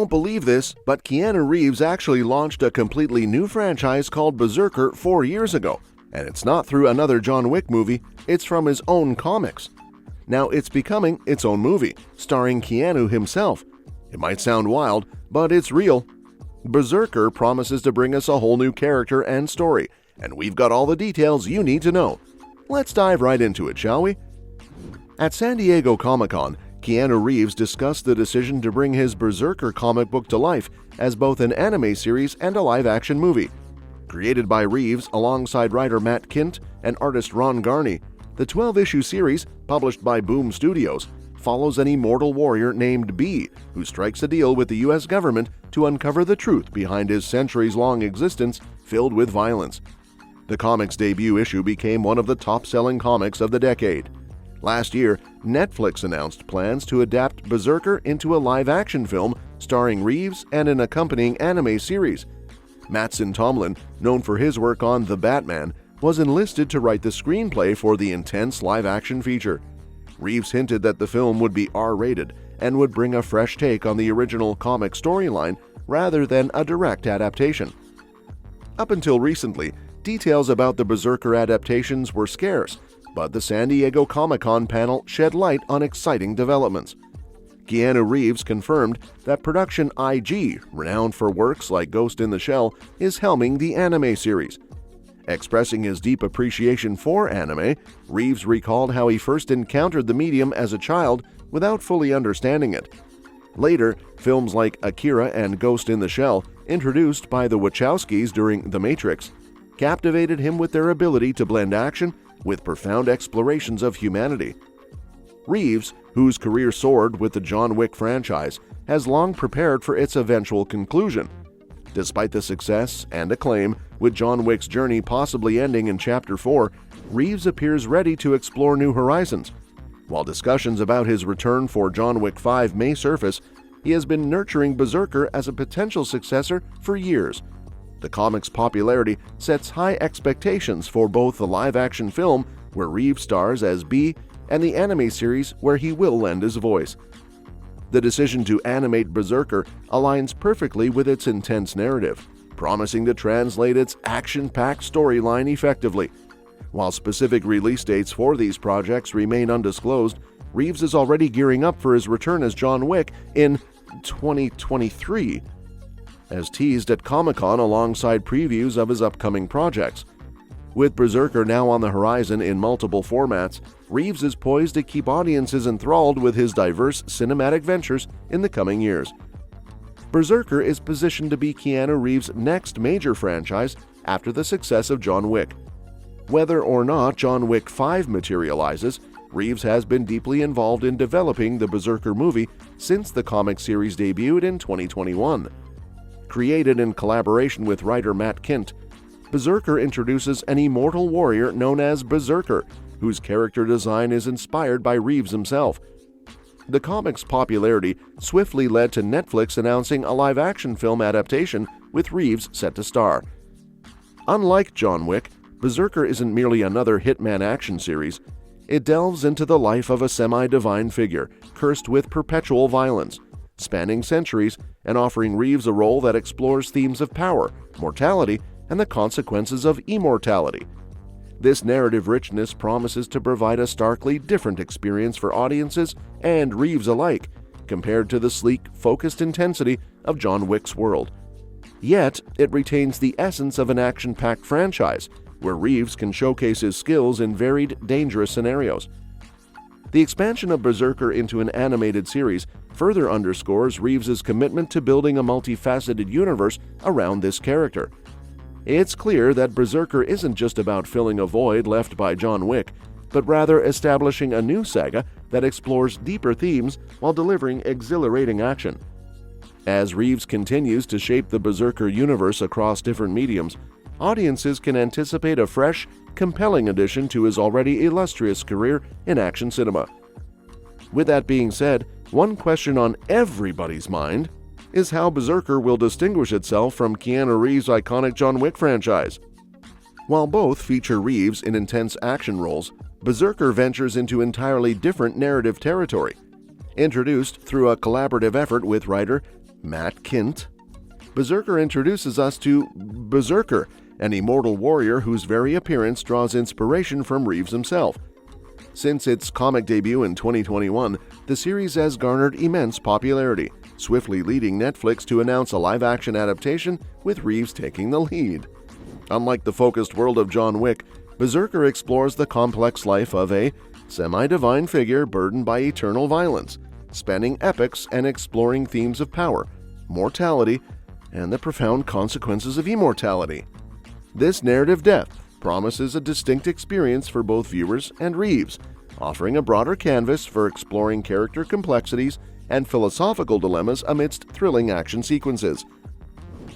won't believe this, but Keanu Reeves actually launched a completely new franchise called Berzerker 4 years ago, and it's not through another John Wick movie, it's from his own comics. Now it's becoming its own movie, starring Keanu himself. It might sound wild, but it's real. Berzerker promises to bring us a whole new character and story, and we've got all the details you need to know. Let's dive right into it, shall we? At San Diego Comic-Con, Keanu Reeves discussed the decision to bring his Berzerker comic book to life as both an anime series and a live-action movie. Created by Reeves alongside writer Matt Kindt and artist Ron Garney, the 12-issue series, published by Boom Studios, follows an immortal warrior named B, who strikes a deal with the U.S. government to uncover the truth behind his centuries-long existence filled with violence. The comic's debut issue became one of the top-selling comics of the decade. Last year, Netflix announced plans to adapt Berzerker into a live-action film starring Reeves and an accompanying anime series. Mattson Tomlin, known for his work on The Batman, was enlisted to write the screenplay for the intense live-action feature. Reeves hinted that the film would be R-rated and would bring a fresh take on the original comic storyline rather than a direct adaptation. Up until recently, details about the Berzerker adaptations were scarce, but the San Diego Comic-Con panel shed light on exciting developments. Keanu Reeves confirmed that Production I.G, renowned for works like Ghost in the Shell, is helming the anime series. Expressing his deep appreciation for anime, Reeves recalled how he first encountered the medium as a child without fully understanding it. Later, films like Akira and Ghost in the Shell, introduced by the Wachowskis during The Matrix, captivated him with their ability to blend action with profound explorations of humanity. Reeves, whose career soared with the John Wick franchise, has long prepared for its eventual conclusion. Despite the success and acclaim, with John Wick's journey possibly ending in Chapter 4, Reeves appears ready to explore new horizons. While discussions about his return for John Wick 5 may surface, he has been nurturing Berzerker as a potential successor for years. The comic's popularity sets high expectations for both the live-action film, where Reeves stars as B, and the anime series, where he will lend his voice. The decision to animate Berzerker aligns perfectly with its intense narrative, promising to translate its action-packed storyline effectively. While specific release dates for these projects remain undisclosed, Reeves is already gearing up for his return as John Wick in 2023, as teased at Comic-Con alongside previews of his upcoming projects. With Berzerker now on the horizon in multiple formats, Reeves is poised to keep audiences enthralled with his diverse cinematic ventures in the coming years. Berzerker is positioned to be Keanu Reeves' next major franchise after the success of John Wick. Whether or not John Wick 5 materializes, Reeves has been deeply involved in developing the Berzerker movie since the comic series debuted in 2021. Created in collaboration with writer Matt Kindt, Berzerker introduces an immortal warrior known as Berzerker, whose character design is inspired by Reeves himself. The comic's popularity swiftly led to Netflix announcing a live-action film adaptation with Reeves set to star. Unlike John Wick, Berzerker isn't merely another hitman action series. It delves into the life of a semi-divine figure cursed with perpetual violence, spanning centuries and offering Reeves a role that explores themes of power, mortality, and the consequences of immortality. This narrative richness promises to provide a starkly different experience for audiences and Reeves alike, compared to the sleek, focused intensity of John Wick's world. Yet, it retains the essence of an action-packed franchise, where Reeves can showcase his skills in varied, dangerous scenarios. The expansion of Berzerker into an animated series further underscores Reeves' commitment to building a multifaceted universe around this character. It's clear that Berzerker isn't just about filling a void left by John Wick, but rather establishing a new saga that explores deeper themes while delivering exhilarating action. As Reeves continues to shape the Berzerker universe across different mediums, audiences can anticipate a fresh, compelling addition to his already illustrious career in action cinema. With that being said, one question on everybody's mind is how Berzerker will distinguish itself from Keanu Reeves' iconic John Wick franchise. While both feature Reeves in intense action roles, Berzerker ventures into entirely different narrative territory. Introduced through a collaborative effort with writer Matt Kindt. Berzerker introduces us to Berzerker, an immortal warrior whose very appearance draws inspiration from Reeves himself. Since its comic debut in 2021, the series has garnered immense popularity, swiftly leading Netflix to announce a live-action adaptation with Reeves taking the lead. Unlike the focused world of John Wick, Berzerker explores the complex life of a semi-divine figure burdened by eternal violence, spanning epics and exploring themes of power, mortality, and the profound consequences of immortality. This narrative depth promises a distinct experience for both viewers and Reeves, offering a broader canvas for exploring character complexities and philosophical dilemmas amidst thrilling action sequences.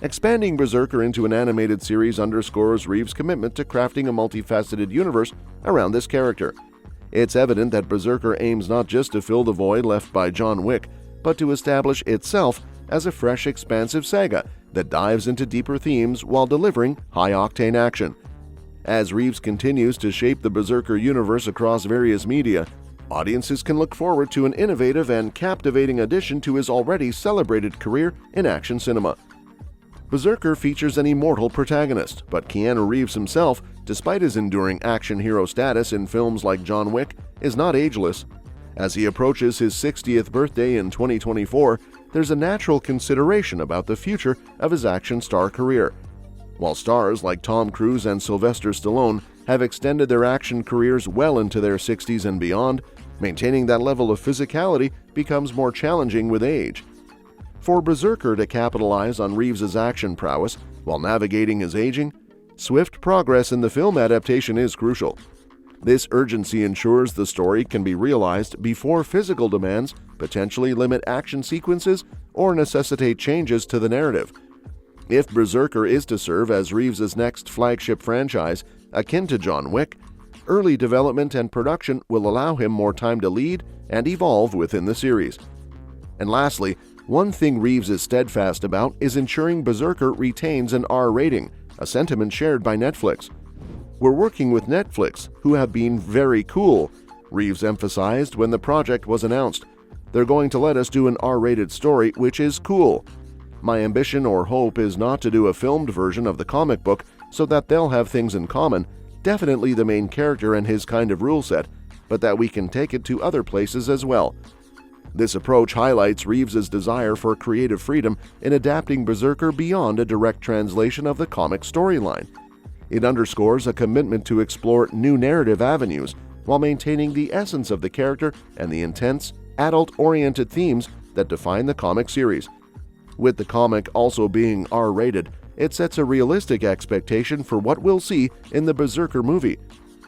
Expanding Berzerker into an animated series underscores Reeves' commitment to crafting a multifaceted universe around this character. It's evident that Berzerker aims not just to fill the void left by John Wick, but to establish itself as a fresh, expansive saga that dives into deeper themes while delivering high-octane action. As Reeves continues to shape the Berzerker universe across various media, audiences can look forward to an innovative and captivating addition to his already celebrated career in action cinema. Berzerker features an immortal protagonist, but Keanu Reeves himself, despite his enduring action hero status in films like John Wick, is not ageless. As he approaches his 60th birthday in 2024, there's a natural consideration about the future of his action star career. While stars like Tom Cruise and Sylvester Stallone have extended their action careers well into their 60s and beyond, maintaining that level of physicality becomes more challenging with age. For Berzerker to capitalize on Reeves' action prowess while navigating his aging, swift progress in the film adaptation is crucial. This urgency ensures the story can be realized before physical demands potentially limit action sequences or necessitate changes to the narrative. If Berzerker is to serve as Reeves' next flagship franchise, akin to John Wick, early development and production will allow him more time to lead and evolve within the series. And lastly, one thing Reeves is steadfast about is ensuring Berzerker retains an R rating, a sentiment shared by Netflix. "We're working with Netflix, who have been very cool," Reeves emphasized when the project was announced. "They're going to let us do an R-rated story, which is cool. My ambition or hope is not to do a filmed version of the comic book so that they'll have things in common, definitely the main character and his kind of rule set, but that we can take it to other places as well." This approach highlights Reeves' desire for creative freedom in adapting Berzerker beyond a direct translation of the comic storyline. It underscores a commitment to explore new narrative avenues while maintaining the essence of the character and the intense, adult-oriented themes that define the comic series. With the comic also being R-rated, it sets a realistic expectation for what we'll see in the Berzerker movie.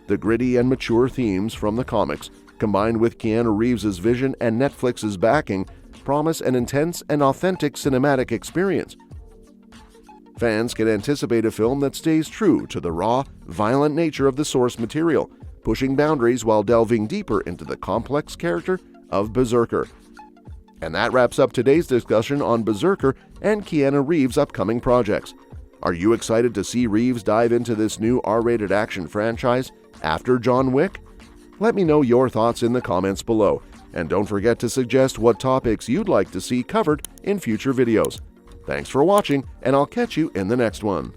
The gritty and mature themes from the comics, combined with Keanu Reeves' vision and Netflix's backing, promise an intense and authentic cinematic experience. Fans can anticipate a film that stays true to the raw, violent nature of the source material, pushing boundaries while delving deeper into the complex character of Berzerker. And that wraps up today's discussion on Berzerker and Keanu Reeves' upcoming projects. Are you excited to see Reeves dive into this new R-rated action franchise after John Wick? Let me know your thoughts in the comments below, and don't forget to suggest what topics you'd like to see covered in future videos. Thanks for watching, and I'll catch you in the next one.